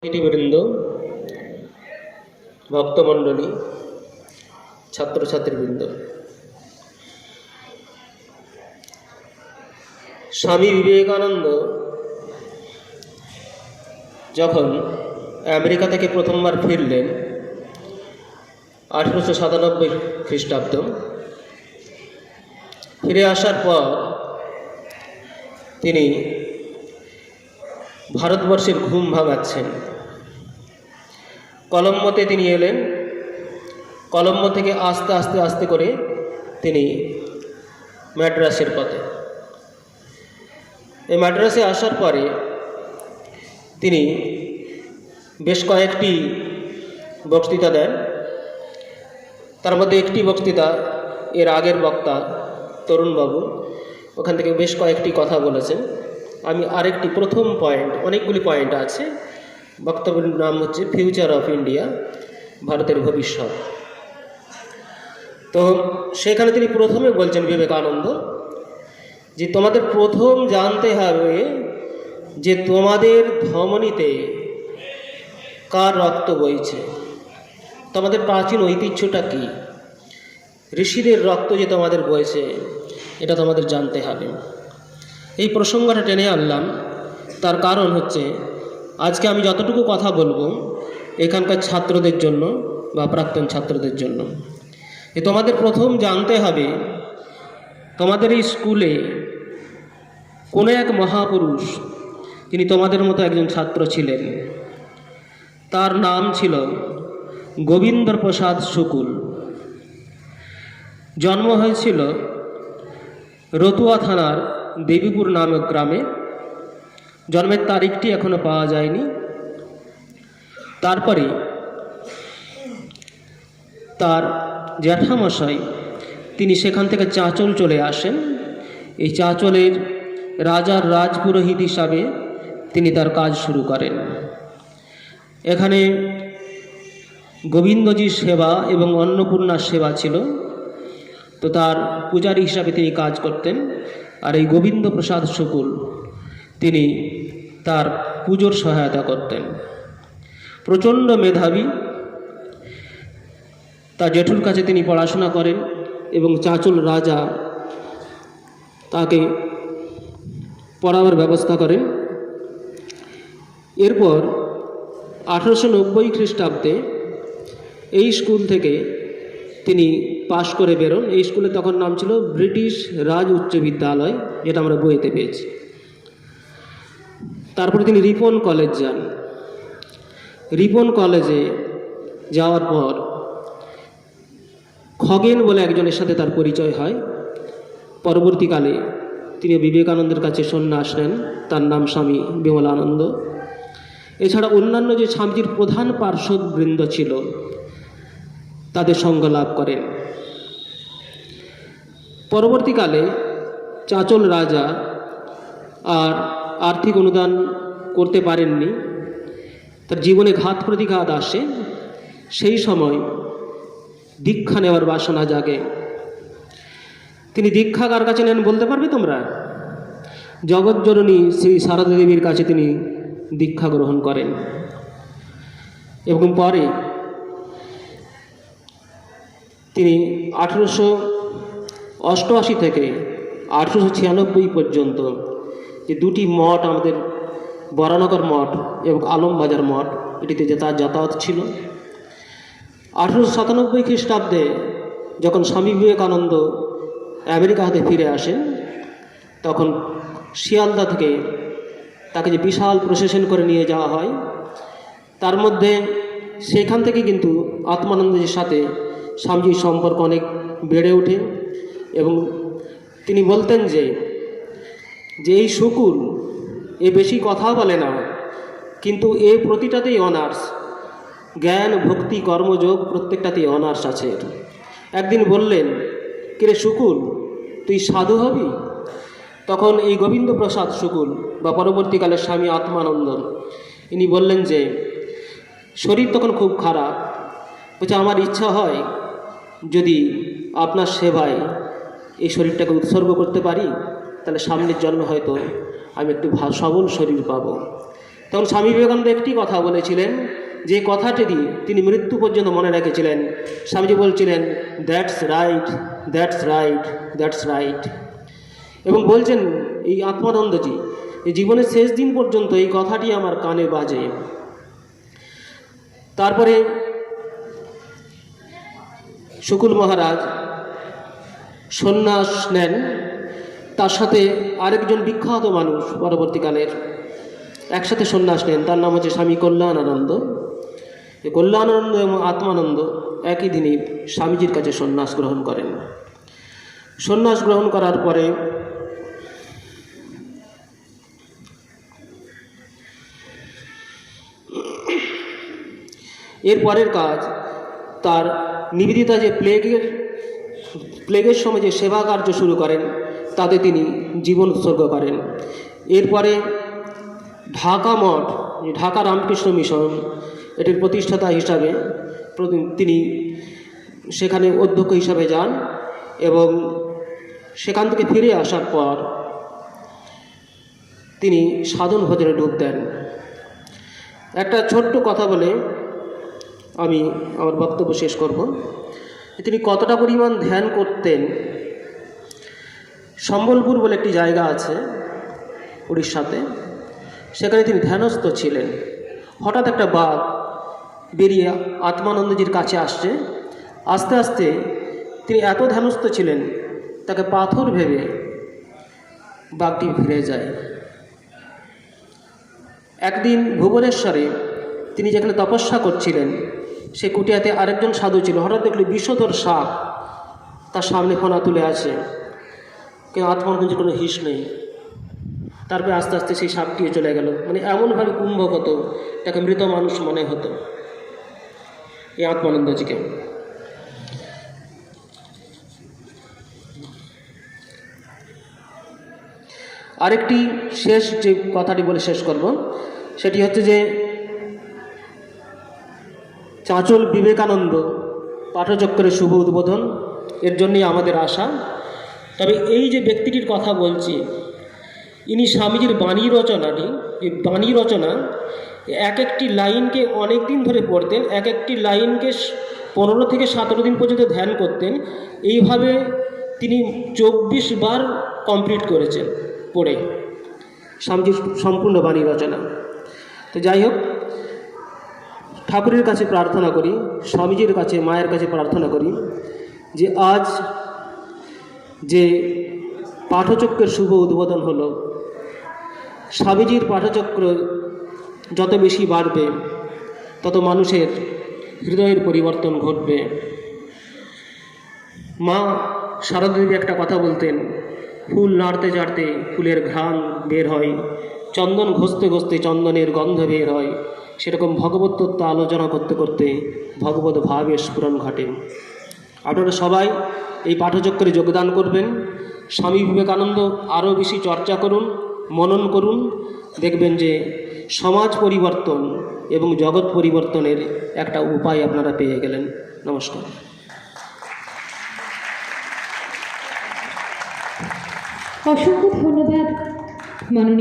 অতিথিবৃন্দ, ভক্তমণ্ডলী, ছাত্রছাত্রীবৃন্দ, স্বামী বিবেকানন্দ যখন আমেরিকা থেকে প্রথমবার ফিরলেন 1897 খ্রিস্টাব্দ, ফিরে আসার পর তিনি ভারতবর্ষের ঘুম ভাঙাচ্ছেন। কলম্বোতে তিনি এলেন। কলম্বো থেকে আস্তে আস্তে আস্তে করে তিনি ম্যাড্রাসের পথে। এই ম্যাড্রাসে আসার পরে তিনি বেশ কয়েকটি বক্তৃতা দেন। তার মধ্যে একটি বক্তৃতা এর আগের বক্তা তরুণবাবু ওখান থেকে বেশ কয়েকটি কথা বলেছেন। আমি আরেকটি প্রথম পয়েন্ট, অনেকগুলি পয়েন্ট আছে, বক্তব্যের নাম হচ্ছে ফিউচার অফ ইন্ডিয়া, ভারতের ভবিষ্যৎ। তো সেখানে তিনি প্রথমে বলছেন বিবেকানন্দ যে তোমাদের প্রথম জানতে হবে যে তোমাদের ধমনীতে কার রক্ত বইছে, তোমাদের প্রাচীন ঐতিহ্যটা কী, ঋষিদের রক্ত যে তোমাদের বইছে এটা তোমাদের জানতে হবে। এই প্রসঙ্গটা টেনে আনলাম, তার কারণ হচ্ছে আজকে আমি যতটুকু কথা বলবো এখানকার ছাত্রদের জন্য বা প্রাক্তন ছাত্রদের জন্য। তোমাদের প্রথম জানতে হবে তোমাদের এই স্কুলে কোনো এক মহাপুরুষ, তিনি তোমাদের মতো একজন ছাত্র ছিলেন, তার নাম ছিল গোবিন্দপ্রসাদ শুকুল। জন্ম হয়েছিল রতুয়া থানার দেবীপুর নামক গ্রামে। জন্মের তারিখটি এখনো পাওয়া যায়নি। তারপরে তার জ্যাঠামশাই তিনি সেখান থেকে চাঁচল চলে আসেন। এই চাঁচলের রাজার রাজপুরোহিত হিসাবে তিনি তার কাজ শুরু করেন। এখানে গোবিন্দজির সেবা এবং অন্নপূর্ণার সেবা ছিল, তো তার পূজারী হিসাবে তিনি কাজ করতেন। আর এই গোবিন্দপ্রসাদ শুকুল তিনি তার পুজোর সহায়তা করতেন। প্রচণ্ড মেধাবী। তার জেঠুর কাছে তিনি পড়াশোনা করেন এবং চাঁচল রাজা তাকে পড়াবার ব্যবস্থা করেন। এরপর 1890 খ্রিস্টাব্দে এই স্কুল থেকে তিনি পাশ করে বেরোন। এই স্কুলে তখন নাম ছিল ব্রিটিশ রাজ উচ্চ বিদ্যালয়, যেটা আমরা বইতে পেয়েছি। তারপরে তিনি রিপন কলেজ যান। রিপন কলেজে যাওয়ার পর খগেন বলে একজনের সাথে তার পরিচয় হয়। পরবর্তীকালে তিনি বিবেকানন্দের কাছে সন্ন্যাস নেন, তার নাম স্বামী বিমলানন্দ। এছাড়া অন্যান্য যে স্বামীজির প্রধান পার্শ্ববৃন্দ ছিল তাদের সঙ্গ লাভ করেন। পরবর্তীকালে চাঁচল রাজা আর আর্থিক অনুদান করতে পারেননি, তার জীবনে ঘাত প্রতিঘাত আসে। সেই সময় দীক্ষা নেওয়ার বাসনা জাগে। তিনি দীক্ষা কার কাছে নেন বলতে পারবে তোমরা? জগৎজননী শ্রী সারদা দেবীর কাছে তিনি দীক্ষা গ্রহণ করেন এবং পরে তিনি 1888 থেকে 1896 পর্যন্ত যে দুটি মঠ, আমাদের বরানগর মঠ এবং আলমবাজার মঠ, এটিতে তার যাতায়াত ছিল। 1897 খ্রিস্টাব্দে যখন স্বামী বিবেকানন্দ আমেরিকা হতে ফিরে আসেন, তখন শিয়ালদা থেকে তাকে যে বিশাল প্রসেশন করে নিয়ে যাওয়া হয়, তার মধ্যে সেখান থেকে কিন্তু আত্মানন্দের সাথে স্বামীজির সম্পর্ক অনেক বেড়ে ওঠে। এবং তিনি বলতেন যে এই শুকুল এ বেশি কথা বলে না, কিন্তু এ প্রতিটাতেই অনার্স, জ্ঞান ভক্তি কর্মযোগ প্রত্যেকটাতেই অনার্স আছে। একদিন বললেন, কিরে শুকুল, তুই সাধু হবি? তখন এই গোবিন্দপ্রসাদ শুকুল বা পরবর্তীকালে স্বামী আত্মানন্দ ইনি বললেন যে শরীর তখন খুব খারাপ, বলছে আমার ইচ্ছা হয় যদি আপনার সেবায় এই শরীরটাকে উৎসর্গ করতে পারি, তাহলে সামনের জন্মে হয়তো আমি একটু সবল শরীর পাবো। তখন স্বামী বিবেকানন্দ একটি কথা বলেছিলেন, যে কথাটি দিয়ে তিনি মৃত্যু পর্যন্ত মনে রেখেছিলেন। স্বামীজি বলছিলেন, that's right, that's right, that's right. এবং বলছেন এই আত্মানন্দজি, এই জীবনের শেষ দিন পর্যন্ত এই কথাটি আমার কানে বাজে। তারপরে শুকুল মহারাজ সন্ন্যাস নেন, তার সাথে আরেকজন বিখ্যাত মানুষ পরবর্তীকালের একসাথে সন্ন্যাস নেন, তার নাম হচ্ছে স্বামী কল্যাণানন্দ। এই কল্যাণানন্দ এবং আত্মানন্দ একই দিনই স্বামীজির কাছে সন্ন্যাস গ্রহণ করেন। সন্ন্যাস গ্রহণ করার পরে এর পরের কাজ, তার নিবেদিতা যে প্লেগের সময় যে সেবা কার্য শুরু করেন, তাতে তিনি জীবন উৎসর্গ করেন। এরপরে ঢাকা মঠ, ঢাকা রামকৃষ্ণ মিশন, এটির প্রতিষ্ঠাতা হিসাবে তিনি সেখানে অধ্যক্ষ হিসাবে যান এবং সেখান থেকে ফিরে আসার পর তিনি সাধন ভজনে ডুব দেন। একটা ছোট্ট কথা বলে আমি আমার বক্তব্য শেষ করব। তিনি কতটা পরিমাণ ধ্যান করতেন। সম্বলপুর বলে একটি জায়গা আছে উড়িষ্যাতে, সেখানে তিনি ধ্যানস্থ ছিলেন। হঠাৎ একটা বাঘ বেরিয়ে আত্মানন্দজির কাছে আসছে। আস্তে আস্তে তিনি এত ধ্যানস্থ ছিলেন, তাকে পাথর ভেবে বাঘটি ফিরে যায়। একদিন ভুবনেশ্বরে তিনি যেখানে তপস্যা করছিলেন, সে কুটিয়াতে আরেকজন সাধু ছিল। হঠাৎ দেখল বিষধর সাপ তার সামনে ফোনা তুলে আছে, কিন্তু আত্মানন্দজির কোনো হিস নেই। তারপরে আস্তে আস্তে সেই সাপটিও চলে গেল। মানে এমনভাবে কুম্ভগত, তাকে মৃত মানুষ মনে হতো এই আত্মানন্দজিকে। আরেকটি শেষ যে কথাটি বলে শেষ করব, সেটি হচ্ছে যে চাঁচল বিবেকানন্দ পাঠচক্রের শুভ উদ্বোধন, এর জন্যই আমাদের আশা। তবে এই যে ব্যক্তিটির কথা বলছি, ইনি স্বামীজির বাণী রচনাটি, যে বাণী রচনা এক একটি লাইনকে অনেক দিন ধরে পড়তেন, এক একটি লাইনকে 15 থেকে 17 দিন পর্যন্ত ধ্যান করতেন। এইভাবে তিনি 24 বার কমপ্লিট করেছেন পড়ে স্বামীজির সম্পূর্ণ বাণী রচনা। তো যাই হোক, ঠাকুরের কাছে প্রার্থনা করি, স্বামীজির কাছে, মায়ের কাছে প্রার্থনা করি যে আজ যে পাঠচক্রের শুভ উদ্বোধন হলো, স্বামীজির পাঠচক্র যত বেশি বাড়বে, তত মানুষের হৃদয়ের পরিবর্তন ঘটবে। মা শারদা দেবী একটা কথা বলতেন, ফুল নাড়তে চাড়তে ফুলের ঘ্রাণ বের হয়, চন্দন ঘষতে ঘষতে চন্দনের গন্ধ বের হয়। সেরকম ভগবত তত্ত্ব আলোচনা করতে করতে ভগবত ভাবের স্ফুরণ ঘটে। আপনারা সবাই এই পাঠচক্রে যোগদান করবেন। স্বামী বিবেকানন্দ আরও বেশি চর্চা করুন, মনন করুন, দেখবেন যে সমাজ পরিবর্তন এবং জগৎ পরিবর্তনের একটা উপায় আপনারা পেয়ে গেলেন। নমস্কার। অসংখ্য ধন্যবাদ মাননীয়